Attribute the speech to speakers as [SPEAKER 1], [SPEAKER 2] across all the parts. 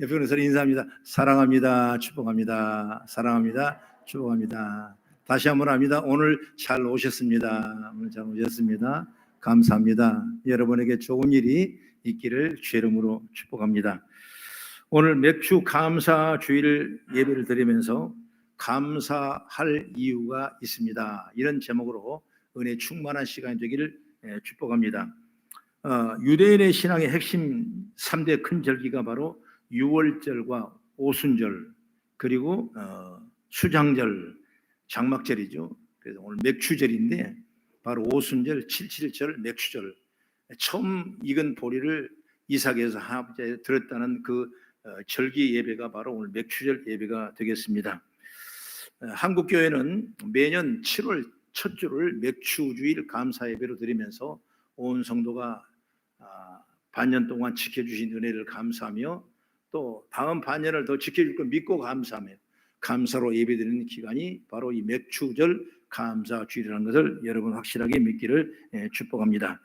[SPEAKER 1] 옆에 있는 사람 인사합니다. 사랑합니다. 축복합니다. 사랑합니다. 축복합니다. 다시 한번 합니다. 오늘 잘 오셨습니다. 오늘 잘 오셨습니다. 감사합니다. 여러분에게 좋은 일이 있기를 주의 이름으로 축복합니다. 오늘 맥주 감사 주일 예배를 드리면서 감사할 이유가 있습니다. 이런 제목으로 은혜 충만한 시간이 되기를 축복합니다. 유대인의 신앙의 핵심 3대 큰 절기가 바로 유월절과 오순절 그리고 수장절, 장막절이죠. 그래서 오늘 맥추절인데 바로 오순절, 칠칠절, 맥추절, 처음 익은 보리를 이삭에서 하나님께 드렸다는 그 절기 예배가 바로 오늘 맥추절 예배가 되겠습니다. 한국 교회는 매년 7월 첫 주를 맥추주일 감사 예배로 드리면서 온 성도가 반년 동안 지켜주신 은혜를 감사하며 또 다음 반년을 더 지켜줄 걸 믿고 감사하며 감사로 예배드리는 기간이 바로 이 맥추절 감사주일이라는 것을 여러분 확실하게 믿기를 축복합니다.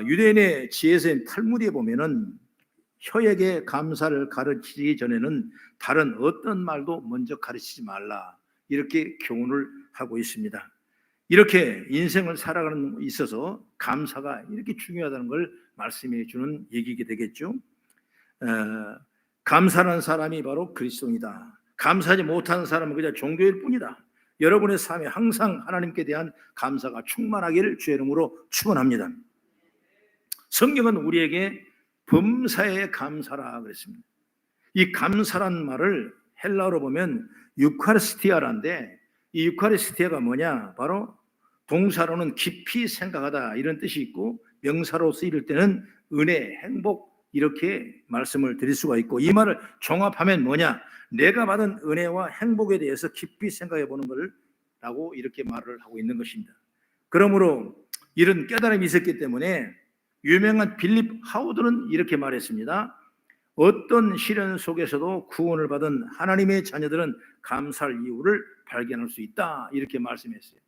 [SPEAKER 1] 유대인의 지혜서인 탈무드에 보면은 혀에게 감사를 가르치기 전에는 다른 어떤 말도 먼저 가르치지 말라 이렇게 교훈을 하고 있습니다. 이렇게 인생을 살아가는 데 있어서 감사가 이렇게 중요하다는 걸 말씀해 주는 얘기가 되겠죠. 감사하는 사람이 바로 그리스도인이다. 감사하지 못하는 사람은 그냥 종교일 뿐이다. 여러분의 삶에 항상 하나님께 대한 감사가 충만하기를 주의 이름으로 축원합니다. 성경은 우리에게 범사에 감사라 그랬습니다. 이 감사란 말을 헬라어로 보면 유카리스티아라는데 이 유카리스티아가 뭐냐? 바로 동사로는 깊이 생각하다 이런 뜻이 있고 명사로 쓰일 때는 은혜, 행복 이렇게 말씀을 드릴 수가 있고 이 말을 종합하면 뭐냐? 내가 받은 은혜와 행복에 대해서 깊이 생각해 보는 거라고 이렇게 말을 하고 있는 것입니다. 그러므로 이런 깨달음이 있었기 때문에 유명한 빌립 하우드는 이렇게 말했습니다. 어떤 시련 속에서도 구원을 받은 하나님의 자녀들은 감사할 이유를 발견할 수 있다 이렇게 말씀했어요.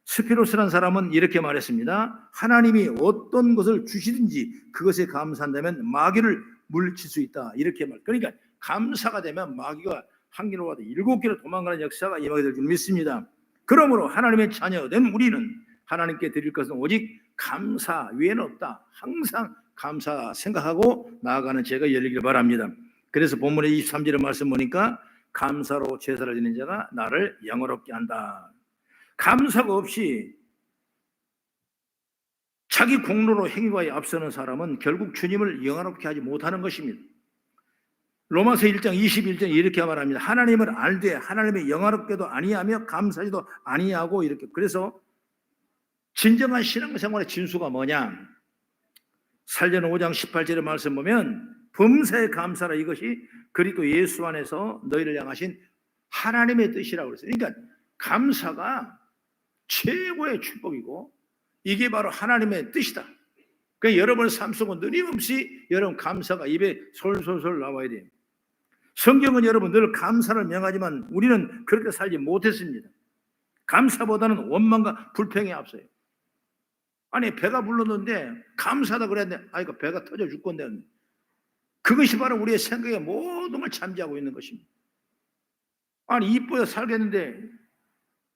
[SPEAKER 1] 스피로스라는 사람은 이렇게 말했습니다. 하나님이 어떤 것을 주시든지 그것에 감사한다면 마귀를 물리칠 수 있다 이렇게 말. 그러니까 감사가 되면 마귀가 한 길로 와도 7개로 도망가는 역사가 임하게 될 줄 믿습니다. 그러므로 하나님의 자녀된 우리는 하나님께 드릴 것은 오직 감사 외에는 없다. 항상 감사 생각하고 나아가는 제가 열리길 바랍니다. 그래서 본문의 23절의 말씀 보니까 감사로 제사를 지는 자가 나를 영화롭게 한다. 감사가 없이 자기 공로로 행위에 앞서는 사람은 결국 주님을 영화롭게 하지 못하는 것입니다. 로마서 1장 21절 이렇게 말합니다. 하나님을 알되 하나님의 영화롭게도 아니하며 감사하지도 아니하고 이렇게. 그래서 진정한 신앙생활의 진수가 뭐냐? 살려는 5장 18절의 말씀 보면 범사에 감사라 이것이 그리스도 예수 안에서 너희를 향하신 하나님의 뜻이라고 그랬어요. 그러니까 감사가 최고의 축복이고 이게 바로 하나님의 뜻이다. 그러니까 여러분의 삶 속은 끊임없이 여러분 감사가 입에 솔솔솔 나와야 돼요. 성경은 여러분 늘 감사를 명하지만 우리는 그렇게 살지 못했습니다. 감사보다는 원망과 불평에 앞서요. 아니 배가 불렀는데 감사하다 그랬는데 아이고 배가 터져 죽건데 그것이 바로 우리의 생각의 모든 걸 잠재하고 있는 것입니다. 아니 이뻐야 살겠는데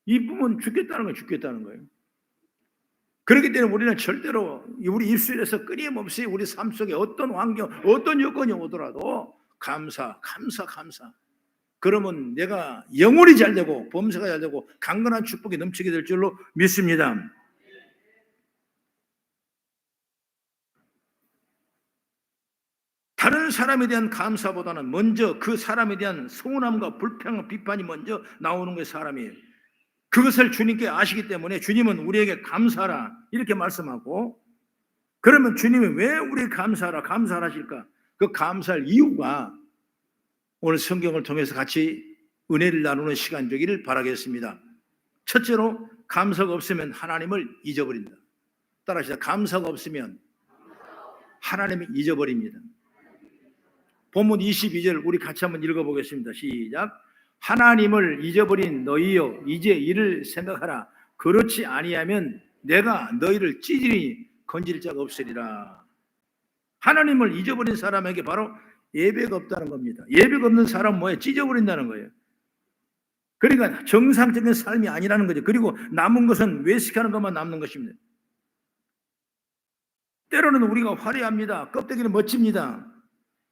[SPEAKER 1] 이쁘면 죽겠다는 건 죽겠다는 거예요. 그렇기 때문에 우리는 절대로 우리 입술에서 끊임없이 우리 삶 속에 어떤 환경, 어떤 여건이 오더라도 감사. 그러면 내가 영혼이 잘 되고 범사가 잘 되고 강건한 축복이 넘치게 될 줄로 믿습니다. 다른 사람에 대한 감사보다는 먼저 그 사람에 대한 서운함과 불평, 비판이 먼저 나오는 게 사람이에요. 그것을 주님께 아시기 때문에 주님은 우리에게 감사하라 이렇게 말씀하고 그러면 주님이 왜 우리에게 감사하라 하실까? 그 감사할 이유가 오늘 성경을 통해서 같이 은혜를 나누는 시간 되기를 바라겠습니다. 첫째로 감사가 없으면 하나님을 잊어버린다. 따라하시다. 감사가 없으면 하나님을 잊어버립니다. 본문 22절 우리 같이 한번 읽어보겠습니다. 시작. 하나님을 잊어버린 너희여 이제 이를 생각하라. 그렇지 아니하면 내가 너희를 찌질히 건질 자가 없으리라. 하나님을 잊어버린 사람에게 바로 예배가 없다는 겁니다. 예배가 없는 사람은 뭐예요? 찢어버린다는 거예요. 그러니까 정상적인 삶이 아니라는 거죠. 그리고 남은 것은 외식하는 것만 남는 것입니다. 때로는 우리가 화려합니다. 껍데기는 멋집니다.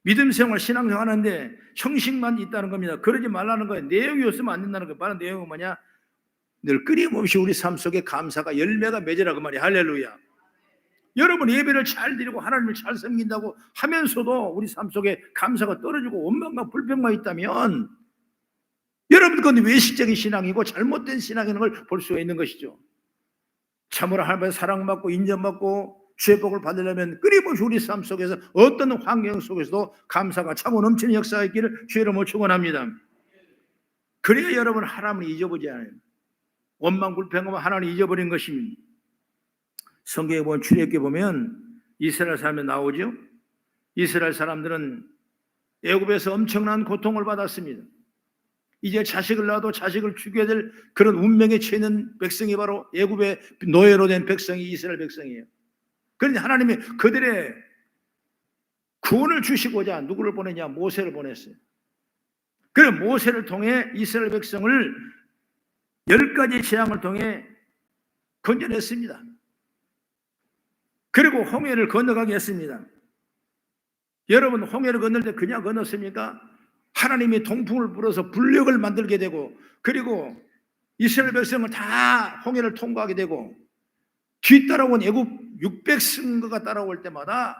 [SPEAKER 1] 믿음 생활, 신앙생활 하는데 형식만 있다는 겁니다. 그러지 말라는 거예요. 내용이 없으면 안 된다는 거예요. 바로 내용은 뭐냐? 늘 끊임없이 우리 삶 속에 감사가 열매가 맺으라 그 말이에요. 할렐루야. 여러분 예배를 잘 드리고 하나님을 잘 섬긴다고 하면서도 우리 삶 속에 감사가 떨어지고 원망과 불평만 있다면 여러분 그건 외식적인 신앙이고 잘못된 신앙이라는 걸 볼 수가 있는 것이죠. 참으로 하나님의 사랑받고 인정받고 죄복을 받으려면 끊임없이 우리 삶 속에서 어떤 환경 속에서도 감사가 차고 넘치는 역사가 있기를 주의 이름으로 축원합니다. 그래야 여러분 하나님을 잊어보지 않아요. 원망불평하면 하나님을 잊어버린 것입니다. 성경에 보면 출애굽기에 보면 이스라엘 사람이 나오죠. 이스라엘 사람들은 애굽에서 엄청난 고통을 받았습니다. 이제 자식을 낳아도 자식을 죽여야 될 그런 운명에 처해 있는 백성이 바로 애굽의 노예로 된 백성이 이스라엘 백성이에요. 그런데 하나님이 그들의 구원을 주시고자 누구를 보내냐? 모세를 보냈어요. 그래서 모세를 통해 이스라엘 백성을 10가지 재앙을 통해 건져냈습니다. 그리고 홍해를 건너가게 했습니다. 여러분 홍해를 건널 때 그냥 건넜습니까? 하나님이 동풍을 불어서 불력을 만들게 되고 그리고 이스라엘 백성을 다 홍해를 통과하게 되고 뒤따라온 애굽 600승거가 따라올 때마다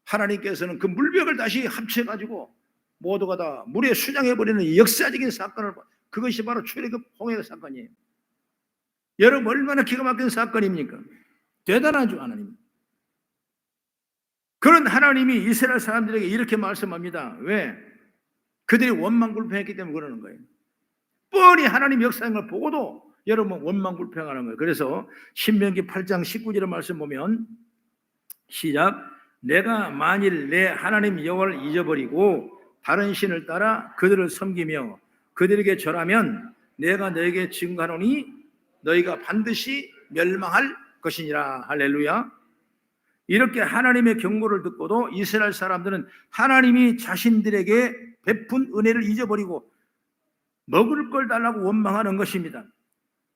[SPEAKER 1] 하나님께서는 그 물벽을 다시 합쳐가지고 모두가 다 물에 수장해버리는 역사적인 사건을, 그것이 바로 출애굽 홍해 사건이에요. 여러분 얼마나 기가 막힌 사건입니까? 대단하죠 하나님. 그런 하나님이 이스라엘 사람들에게 이렇게 말씀합니다. 왜? 그들이 원망불평했기 때문에 그러는 거예요. 뻔히 하나님 역사인 걸 보고도 여러분 원망불평하는 거예요. 그래서 신명기 8장 19절의 말씀 보면 시작. 내가 만일 내 하나님 여호와를 잊어버리고 다른 신을 따라 그들을 섬기며 그들에게 절하면 내가 너에게 증거하노니 너희가 반드시 멸망할 것이니라. 할렐루야. 이렇게 하나님의 경고를 듣고도 이스라엘 사람들은 하나님이 자신들에게 베푼 은혜를 잊어버리고 먹을 걸 달라고 원망하는 것입니다.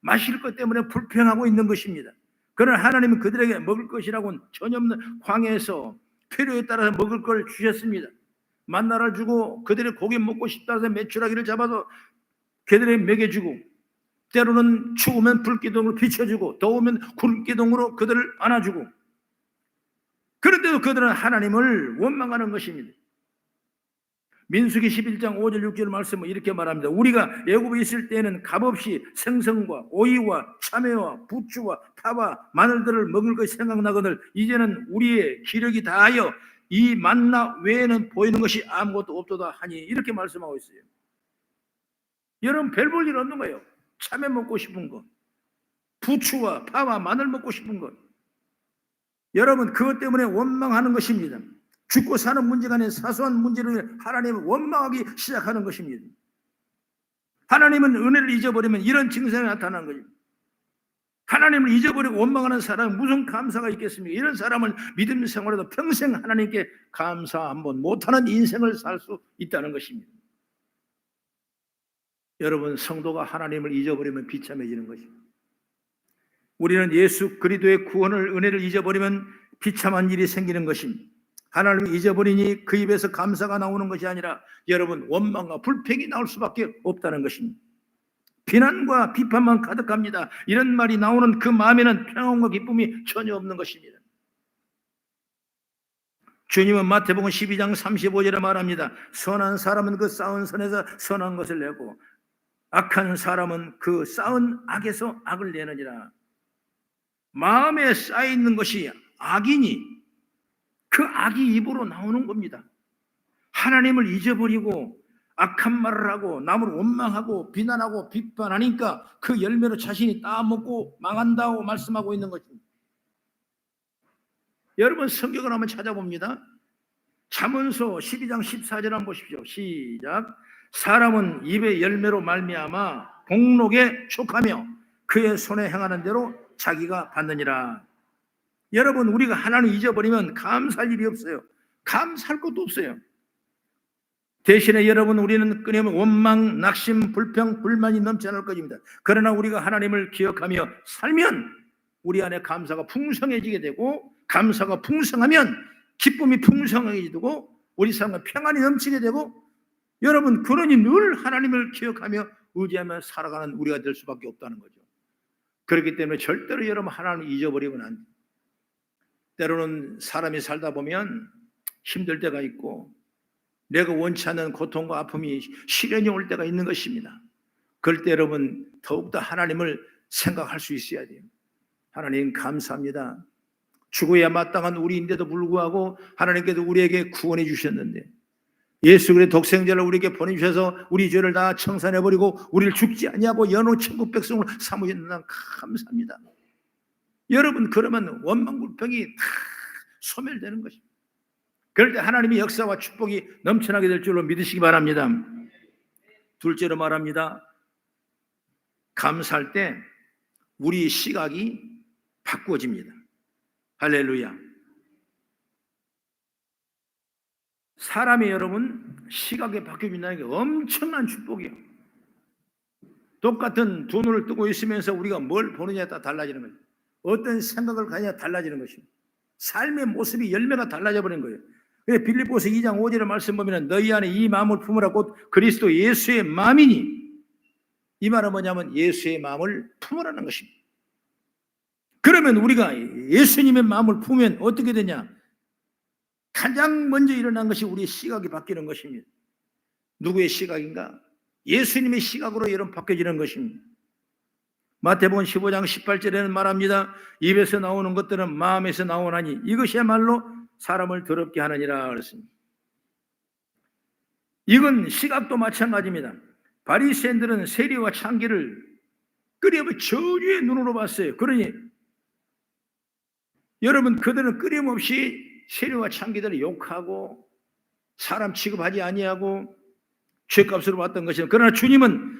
[SPEAKER 1] 마실 것 때문에 불평하고 있는 것입니다. 그러나 하나님은 그들에게 먹을 것이라고는 전혀 없는 광야에서 필요에 따라서 먹을 걸 주셨습니다. 만나를 주고 그들의 고기 먹고 싶다 해서 메추라기를 잡아서 그들에게 먹여주고 때로는 추우면 불기둥으로 비춰주고 더우면 구름기둥으로 그들을 안아주고, 그런데도 그들은 하나님을 원망하는 것입니다. 민수기 11장 5절 6절 말씀은 이렇게 말합니다. 우리가 애굽에 있을 때에는 값없이 생선과 오이와 참외와 부추와 파와 마늘들을 먹을 것이 생각나거늘 이제는 우리의 기력이 다하여 이 만나 외에는 보이는 것이 아무것도 없도다 하니, 이렇게 말씀하고 있어요. 여러분 별 볼 일 없는 거예요. 참외 먹고 싶은 것, 부추와 파와 마늘 먹고 싶은 것, 여러분 그것 때문에 원망하는 것입니다. 죽고 사는 문제가 아닌 사소한 문제로 하나님을 원망하기 시작하는 것입니다. 하나님은 은혜를 잊어버리면 이런 증상이 나타나는 거죠. 하나님을 잊어버리고 원망하는 사람은 무슨 감사가 있겠습니까? 이런 사람은 믿음 생활에도 평생 하나님께 감사 한번 못하는 인생을 살 수 있다는 것입니다. 여러분 성도가 하나님을 잊어버리면 비참해지는 것입니다. 우리는 예수 그리스도의 구원을, 은혜를 잊어버리면 비참한 일이 생기는 것입니다. 하나님을 잊어버리니 그 입에서 감사가 나오는 것이 아니라 여러분 원망과 불평이 나올 수밖에 없다는 것입니다. 비난과 비판만 가득합니다. 이런 말이 나오는 그 마음에는 평안과 기쁨이 전혀 없는 것입니다. 주님은 마태복음 12장 35절에 말합니다. 선한 사람은 그 쌓은 선에서 선한 것을 내고 악한 사람은 그 쌓은 악에서 악을 내느니라. 마음에 쌓여있는 것이 악이니 그 악이 입으로 나오는 겁니다. 하나님을 잊어버리고 악한 말을 하고 남을 원망하고 비난하고 비판하니까 그 열매로 자신이 따먹고 망한다고 말씀하고 있는 것입니다. 여러분 성경을 한번 찾아봅니다. 잠언서 12장 14절 한번 보십시오. 시작. 사람은 입의 열매로 말미암아 복록에 촉하며 그의 손에 행하는 대로 자기가 받느니라. 여러분 우리가 하나님을 잊어버리면 감사할 일이 없어요. 감사할 것도 없어요. 대신에 여러분, 우리는 끊임없이 원망, 낙심, 불평, 불만이 넘쳐날 것입니다. 그러나 우리가 하나님을 기억하며 살면 우리 안에 감사가 풍성해지게 되고, 감사가 풍성하면 기쁨이 풍성하게 되고, 우리 삶에 평안이 넘치게 되고, 여러분, 그러니 늘 하나님을 기억하며 의지하며 살아가는 우리가 될 수밖에 없다는 거죠. 그렇기 때문에 절대로 여러분 하나님을 잊어버리면 안 돼요. 때로는 사람이 살다 보면 힘들 때가 있고 내가 원치 않는 고통과 아픔이 시련이 올 때가 있는 것입니다. 그럴 때 여러분 더욱더 하나님을 생각할 수 있어야 돼요. 하나님 감사합니다. 죽어야 마땅한 우리인데도 불구하고 하나님께서 우리에게 구원해 주셨는데, 예수 그리스도의 독생자를 우리에게 보내주셔서 우리 죄를 다 청산해버리고 우리를 죽지 아니하고 연호 천국 백성으로 삼으셨는 감사합니다. 여러분, 그러면 원망불평이 다 소멸되는 것입니다. 그럴 때 하나님의 역사와 축복이 넘쳐나게 될 줄로 믿으시기 바랍니다. 둘째로 말합니다. 감사할 때 우리의 시각이 바꾸어집니다. 할렐루야. 사람이 여러분 시각이 바뀌어진다는 게 엄청난 축복이에요. 똑같은 두 눈을 뜨고 있으면서 우리가 뭘 보느냐에 따라 달라지는 거예요. 어떤 생각을 가느냐에 달라지는 것입니다. 삶의 모습이 열매가 달라져 버린 거예요. 빌립보서 2장 5절의 말씀 보면 너희 안에 이 마음을 품으라 곧 그리스도 예수의 마음이니, 이 말은 뭐냐면 예수의 마음을 품으라는 것입니다. 그러면 우리가 예수님의 마음을 품으면 어떻게 되냐? 가장 먼저 일어난 것이 우리의 시각이 바뀌는 것입니다. 누구의 시각인가? 예수님의 시각으로 여러분 바뀌어지는 것입니다. 마태복음 15장 18절에는 말합니다. 입에서 나오는 것들은 마음에서 나오나니 이것이야말로 사람을 더럽게 하느니라 그랬습니다. 이건 시각도 마찬가지입니다. 바리새인들은 세리와 창기를 끊임없이 저주의 눈으로 봤어요. 그러니 여러분, 그들은 끊임없이 세리와 창기들을 욕하고 사람 취급하지 아니하고 죄값으로 봤던 것이죠. 그러나 주님은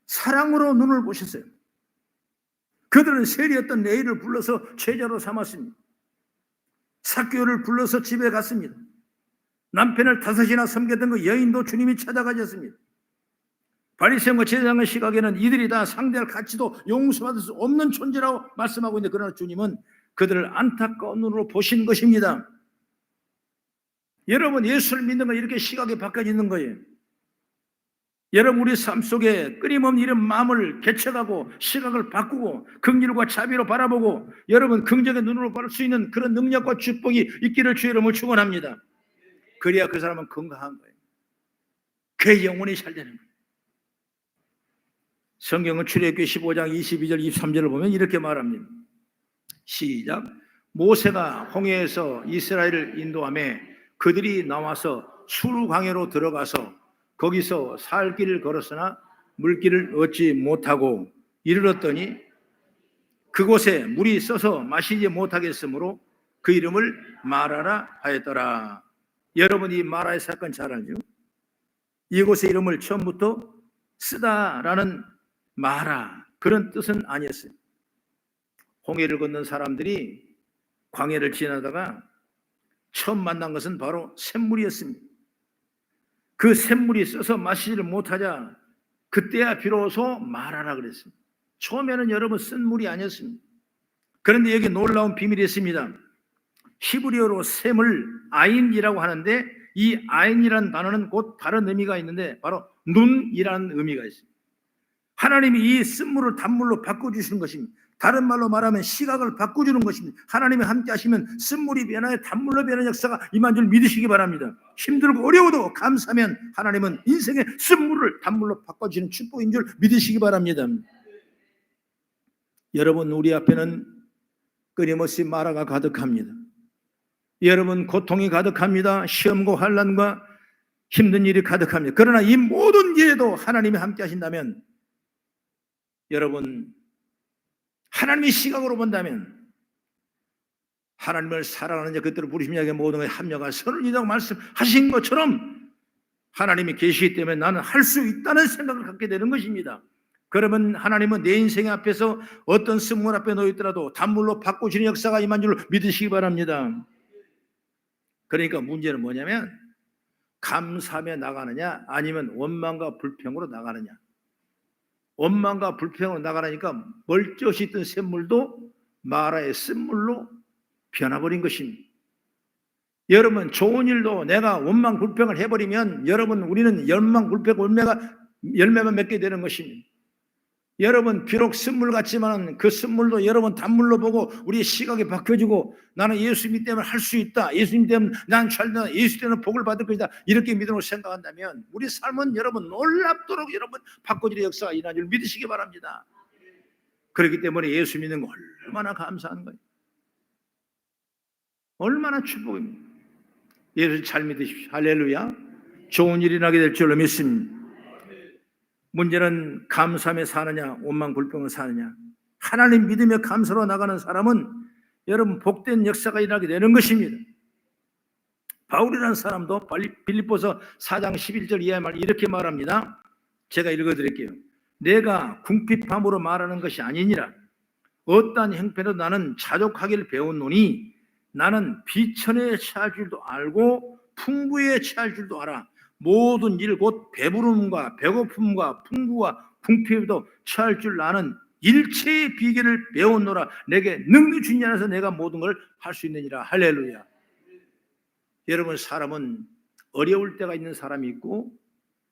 [SPEAKER 1] 사랑으로 눈을 보셨어요. 그들은 세리였던 레위를 불러서 제자로 삼았습니다. 삭개오를 불러서 집에 갔습니다. 남편을 5이나 섬겼던 그 여인도 주님이 찾아가셨습니다. 바리새인과 제사장의 시각에는 이들이 다 상대할 가치도 용서받을 수 없는 존재라고 말씀하고 있는데, 그러나 주님은 그들을 안타까운 눈으로 보신 것입니다. 여러분, 예수를 믿는 건 이렇게 시각이 바뀌어지는 거예요. 여러분, 우리 삶 속에 끊임없는 이런 마음을 개척하고 시각을 바꾸고 긍휼과 자비로 바라보고 여러분 긍정의 눈으로 볼 수 있는 그런 능력과 축복이 있기를 주의 이름으로 축원합니다. 그래야 그 사람은 건강한 거예요. 그의 영혼이 잘 되는 거예요. 성경은 출애굽기 15장 22절 23절을 보면 이렇게 말합니다. 시작. 모세가 홍해에서 이스라엘을 인도하며 그들이 나와서 술 광야로 들어가서 거기서 살 길을 걸었으나 물길을 얻지 못하고 이르렀더니 그곳에 물이 써서 마시지 못하겠으므로 그 이름을 마라라 하였더라. 여러분, 이 마라의 사건 잘 알죠? 이곳의 이름을 처음부터 쓰다라는 마라, 그런 뜻은 아니었어요. 홍해를 건넌 사람들이 광야를 지나다가 처음 만난 것은 바로 샘물이었습니다. 그 샘물이 써서 마시지를 못하자 그때야 비로소 마라라 그랬습니다. 처음에는 여러분 쓴 물이 아니었습니다. 그런데 여기 놀라운 비밀이 있습니다. 히브리어로 샘을 아인이라고 하는데 이 아인이라는 단어는 곧 다른 의미가 있는데 바로 눈이라는 의미가 있습니다. 하나님이 이 쓴물을 단물로 바꿔주시는 것입니다. 다른 말로 말하면 시각을 바꿔주는 것입니다. 하나님이 함께 하시면 쓴물이 변화해 단물로 변하는 역사가 임한 줄 믿으시기 바랍니다. 힘들고 어려워도 감사하면 하나님은 인생의 쓴물을 단물로 바꿔주시는 축복인 줄 믿으시기 바랍니다. 여러분, 우리 앞에는 끊임없이 마라가 가득합니다. 여러분, 고통이 가득합니다. 시험과 환난과 힘든 일이 가득합니다. 그러나 이 모든 일에도 하나님이 함께 하신다면, 여러분, 하나님의 시각으로 본다면 하나님을 사랑하는 자 그들을 부르심 이야기 모든 것에 합력할 선을 이라고 말씀하신 것처럼 하나님이 계시기 때문에 나는 할 수 있다는 생각을 갖게 되는 것입니다. 그러면 하나님은 내 인생 앞에서 어떤 쓴물 앞에 놓여 있더라도 단물로 바꾸시는 역사가 임한 줄 믿으시기 바랍니다. 그러니까 문제는 뭐냐면 감사하며 나가느냐 아니면 원망과 불평으로 나가느냐. 원망과 불평으로 나가라니까 멀쩡히 있던 샘물도 마라의 쓴물로 변화버린 것입니다. 여러분, 좋은 일도 내가 원망 불평을 해버리면 여러분, 우리는 원망 불평 열매만 맺게 되는 것입니다. 여러분, 비록 쓴물 같지만 그 쓴물도 여러분 단물로 보고 우리의 시각이 바뀌어지고 나는 예수님 때문에 할 수 있다, 예수님 때문에 난 잘된다, 예수 때문에 복을 받을 것이다, 이렇게 믿음으로 생각한다면 우리 삶은 여러분 놀랍도록 여러분 바꿔지는 역사가 일어날 줄 믿으시기 바랍니다. 그렇기 때문에 예수 믿는 거 얼마나 감사한 거예요. 얼마나 축복입니다. 예수 잘 믿으십시오. 할렐루야. 좋은 일이 나게 될 줄로 믿습니다. 문제는 감사하며 사느냐 원망 불평을 사느냐. 하나님 믿으며 감사로 나가는 사람은 여러분 복된 역사가 일어나게 되는 것입니다. 바울이라는 사람도 빌립보서 4장 11절 이하의 말 이렇게 말합니다. 제가 읽어드릴게요. 내가 궁핍함으로 말하는 것이 아니니라. 어떠한 형편에도 나는 자족하기를 배웠노니 나는 비천에 처할 줄도 알고 풍부에 처할 줄도 알아. 모든 일 곧 배부름과 배고픔과 풍부와 궁핍에도 처할 줄 나는 일체의 비결을 배웠노라. 내게 능히 주니 안에서 내가 모든 걸 할 수 있느니라. 할렐루야. 여러분, 사람은 어려울 때가 있는 사람이 있고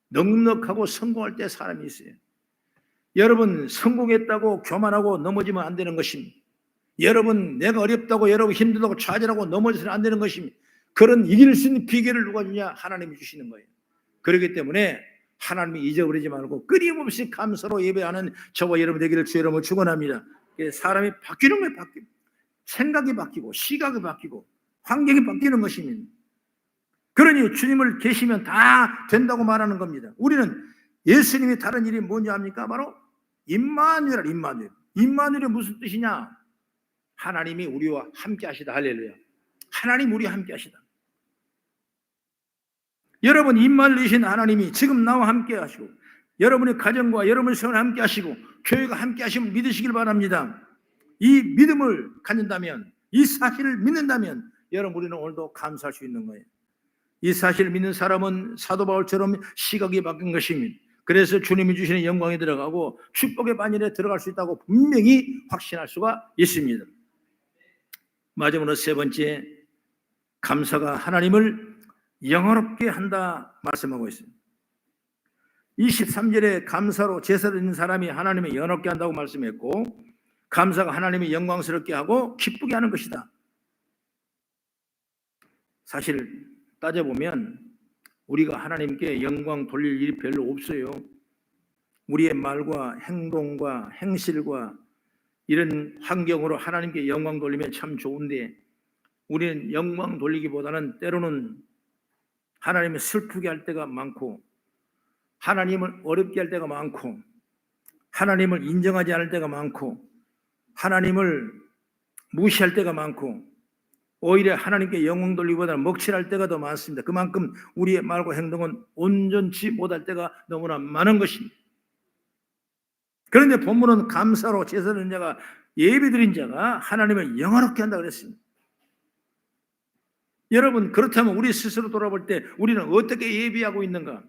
[SPEAKER 1] 넉넉하고 성공할 때 사람이 있어요. 여러분, 성공했다고 교만하고 넘어지면 안 되는 것입니다. 여러분, 내가 어렵다고 여러분 힘들다고 좌절하고 넘어져서는 안 되는 것입니다. 그런 이길 수 있는 비결을 누가 주냐? 하나님이 주시는 거예요. 그렇기 때문에 하나님이 잊어버리지 말고 끊임없이 감사로 예배하는 저와 여러분 되기를 주 여러분 축원합니다. 사람이 바뀌는 거예요. 생각이 바뀌고 시각이 바뀌고 환경이 바뀌는 것입니다. 그러니 주님을 계시면 다 된다고 말하는 겁니다. 우리는 예수님이 다른 일이 뭔지 압니까? 바로 임마누엘. 임마누엘이 무슨 뜻이냐? 하나님이 우리와 함께 하시다. 할렐루야. 하나님 우리와 함께 하시다. 여러분, 임마누엘이신 하나님이 지금 나와 함께 하시고 여러분의 가정과 여러분의 생활을 함께 하시고 교회가 함께 하시면 믿으시길 바랍니다. 이 믿음을 갖는다면, 이 사실을 믿는다면 여러분 우리는 오늘도 감사할 수 있는 거예요. 이 사실을 믿는 사람은 사도 바울처럼 시각이 바뀐 것입니다. 그래서 주님이 주시는 영광에 들어가고 축복의 반열에 들어갈 수 있다고 분명히 확신할 수가 있습니다. 마지막으로 세 번째, 감사가 하나님을 영화롭게 한다 말씀하고 있습니다. 23절에 감사로 제사를 드리는 사람이 하나님을 영화롭게 한다고 말씀했고, 감사가 하나님을 영광스럽게 하고 기쁘게 하는 것이다. 사실 따져보면 우리가 하나님께 영광 돌릴 일이 별로 없어요. 우리의 말과 행동과 행실과 이런 환경으로 하나님께 영광 돌리면 참 좋은데, 우리는 영광 돌리기보다는 때로는 하나님을 슬프게 할 때가 많고, 하나님을 어렵게 할 때가 많고, 하나님을 인정하지 않을 때가 많고, 하나님을 무시할 때가 많고, 오히려 하나님께 영광 돌리기보다는 먹칠할 때가 더 많습니다. 그만큼 우리의 말과 행동은 온전치 못할 때가 너무나 많은 것입니다. 그런데 본문은 감사로 제사드린 자가, 예배드린 자가 하나님을 영화롭게 한다 그랬습니다. 여러분, 그렇다면 우리 스스로 돌아볼 때 우리는 어떻게 예배하고 있는가?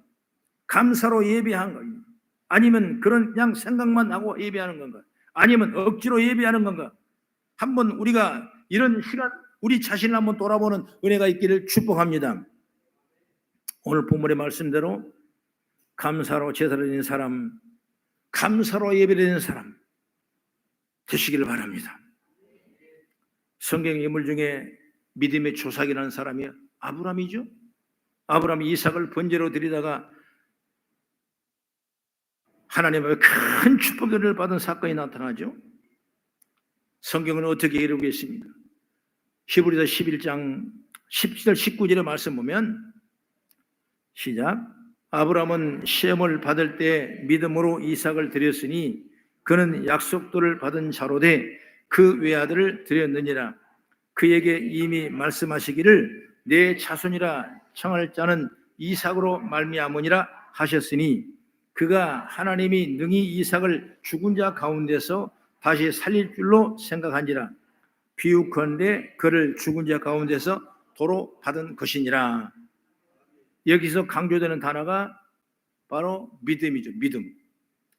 [SPEAKER 1] 감사로 예배한 건가? 아니면 그냥 생각만 하고 예배하는 건가? 아니면 억지로 예배하는 건가? 한번 우리가 이런 시간 우리 자신을 한번 돌아보는 은혜가 있기를 축복합니다. 오늘 본문의 말씀대로 감사로 제사를 드리는 사람, 감사로 예배드리는 사람 되시기를 바랍니다. 성경 인물 중에 믿음의 조상이라는 사람이 아브라함이죠. 아브라함이 이삭을 번제로 드리다가 하나님의 큰 축복을 받은 사건이 나타나죠. 성경은 어떻게 이루고 있습니다. 히브리서 11장 17절 19절의 말씀 보면, 시작. 아브라함은 시험을 받을 때 믿음으로 이삭을 드렸으니 그는 약속도를 받은 자로 돼 그 외아들을 드렸느니라. 그에게 이미 말씀하시기를 내 자손이라 청할 자는 이삭으로 말미암으니라 하셨으니, 그가 하나님이 능히 이삭을 죽은 자 가운데서 다시 살릴 줄로 생각한지라. 비유컨대 그를 죽은 자 가운데서 도로 받은 것이니라. 여기서 강조되는 단어가 바로 믿음이죠. 믿음.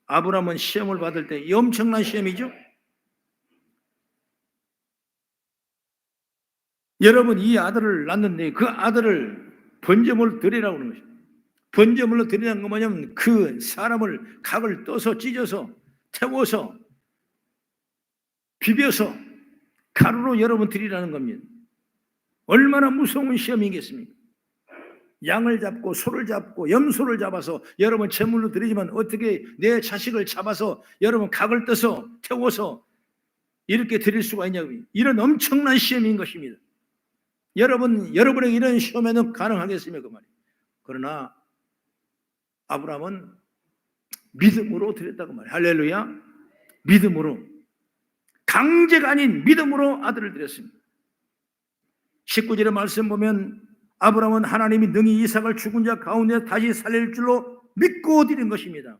[SPEAKER 1] 아브라함은 시험을 받을 때 이 엄청난 시험이죠. 여러분, 이 아들을 낳는데 그 아들을 번제물로 드리라고 하는 것입니다. 번제물로 드리는 건 뭐냐면 그 사람을 각을 떠서 찢어서 태워서 비벼서 가루로 여러분 드리라는 겁니다. 얼마나 무서운 시험이겠습니까? 양을 잡고 소를 잡고 염소를 잡아서 여러분 제물로 드리지만 어떻게 내 자식을 잡아서 여러분 각을 떠서 태워서 이렇게 드릴 수가 있냐고요. 이런 엄청난 시험인 것입니다. 여러분에게 이런 시험에는 가능하겠습니까? 그 말이에요. 그러나 아브라함은 믿음으로 드렸다고 말이에요. 할렐루야. 믿음으로, 강제가 아닌 믿음으로 아들을 드렸습니다. 19절의 말씀 보면 아브라함은 하나님이 능히 이삭을 죽은 자 가운데 다시 살릴 줄로 믿고 드린 것입니다.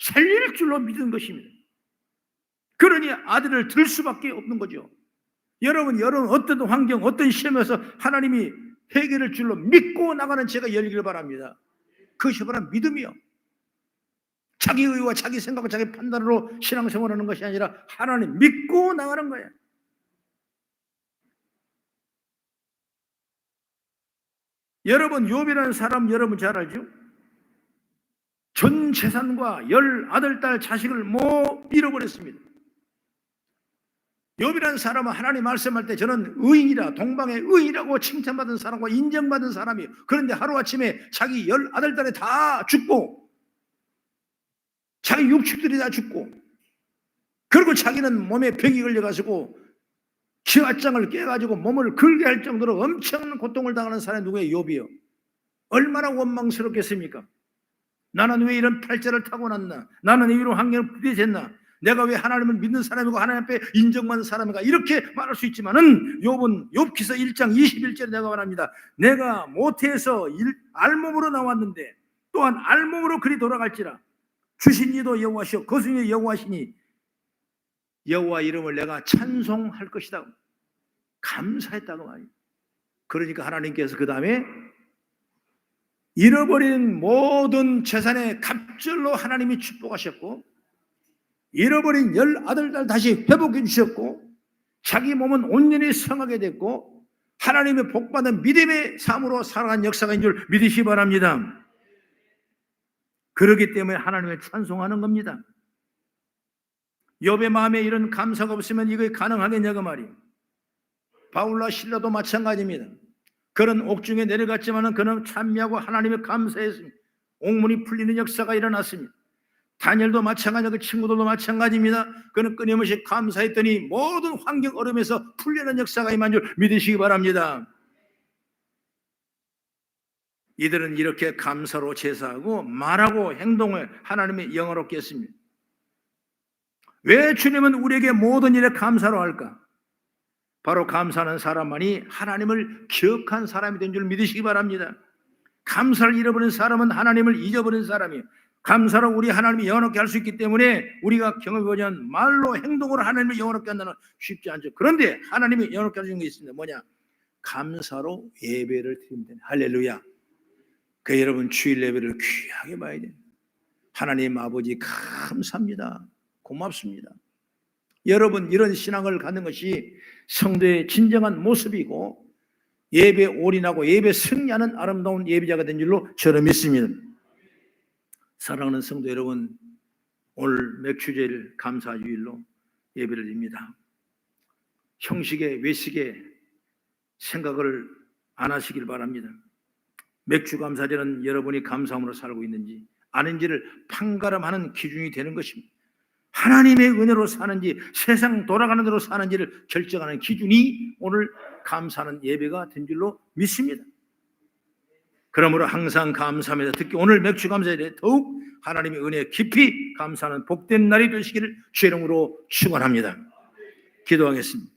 [SPEAKER 1] 살릴 줄로 믿은 것입니다. 그러니 아들을 들 수밖에 없는 거죠. 여러분 어떤 환경, 어떤 시험에서 하나님이 해결할 줄로 믿고 나가는 제가 열기를 바랍니다. 그것이 바로 믿음이요. 자기 의와 자기 생각과 자기 판단으로 신앙생활하는 것이 아니라 하나님 믿고 나가는 거예요. 여러분, 욥이라는 사람 여러분 잘 알죠? 전 재산과 10아들 자식을 잃어버렸습니다. 욥이라는 사람은 하나님 말씀할 때 저는 의인이라, 동방의 의인이라고 칭찬받은 사람과 인정받은 사람이에요. 그런데 하루아침에 자기 10아들 다 죽고 자기 육축들이 다 죽고 그리고 자기는 몸에 병이 걸려가지고 기와장을 깨가지고 몸을 긁게 할 정도로 엄청난 고통을 당하는 사람이 누구예요? 욥이요. 얼마나 원망스럽겠습니까? 나는 왜 이런 팔자를 타고났나? 나는 왜 이런 환경을 부딪혔나? 내가 왜 하나님을 믿는 사람이고 하나님 앞에 인정받는 사람인가? 이렇게 말할 수 있지만은 욥은 욥기서 1장 21절에 내가 말합니다. 내가 모태에서 알몸으로 나왔는데 또한 알몸으로 그리 돌아갈지라 주신 이도 여호와시오 거두신 이도 여호와시니 여호와 이름을 내가 찬송할 것이다. 감사했다고 말이에요. 그러니까 하나님께서 그 다음에 잃어버린 모든 재산의 갑절로 하나님이 축복하셨고 잃어버린 10아들 다시 회복해 주셨고 자기 몸은 온전히 성하게 됐고 하나님의 복받은 믿음의 삶으로 살아간 역사가 있는 줄 믿으시기 바랍니다. 그렇기 때문에 하나님을 찬송하는 겁니다. 욥의 마음에 이런 감사가 없으면 이게 가능하겠냐고 말이에요. 바울과 실라도 마찬가지입니다. 그런 옥중에 내려갔지만 그는 찬미하고 하나님을 감사했습니다. 옥문이 풀리는 역사가 일어났습니다. 다니엘도 마찬가지고 그 친구들도 마찬가지입니다. 그는 끊임없이 감사했더니 모든 환경 얼음에서 풀리는 역사가 임한 줄 믿으시기 바랍니다. 이들은 이렇게 감사로 제사하고 말하고 행동을 하나님의 영화롭게 했습니다. 왜 주님은 우리에게 모든 일에 감사로 할까? 바로 감사하는 사람만이 하나님을 기억한 사람이 된 줄 믿으시기 바랍니다. 감사를 잃어버린 사람은 하나님을 잊어버린 사람이에요. 감사로 우리 하나님이 영원롭게 할 수 있기 때문에 우리가 경험해보면 말로 행동으로 하나님을 영원롭게 한다는 쉽지 않죠. 그런데 하나님이 영원롭게 하시는 게 있습니다. 뭐냐? 감사로 예배를 드리면 됩니다. 할렐루야. 그 여러분 주일 예배를 귀하게 봐야 돼요. 하나님 아버지 감사합니다. 고맙습니다. 여러분 이런 신앙을 갖는 것이 성도의 진정한 모습이고 예배 올인하고 예배 승리하는 아름다운 예배자가 된 줄로 저는 믿습니다. 사랑하는 성도 여러분, 오늘 맥주제일 감사주일로 예배를 드립니다. 형식에 외식에 생각을 안 하시길 바랍니다. 맥주 감사제는 여러분이 감사함으로 살고 있는지 아닌지를 판가름하는 기준이 되는 것입니다. 하나님의 은혜로 사는지 세상 돌아가는 대로 사는지를 결정하는 기준이 오늘 감사하는 예배가 된 줄로 믿습니다. 그러므로 항상 감사합니다. 특히 오늘 맥주 감사에 더욱 하나님의 은혜에 깊이 감사하는 복된 날이 되시기를 주의 이름으로 축원합니다. 기도하겠습니다.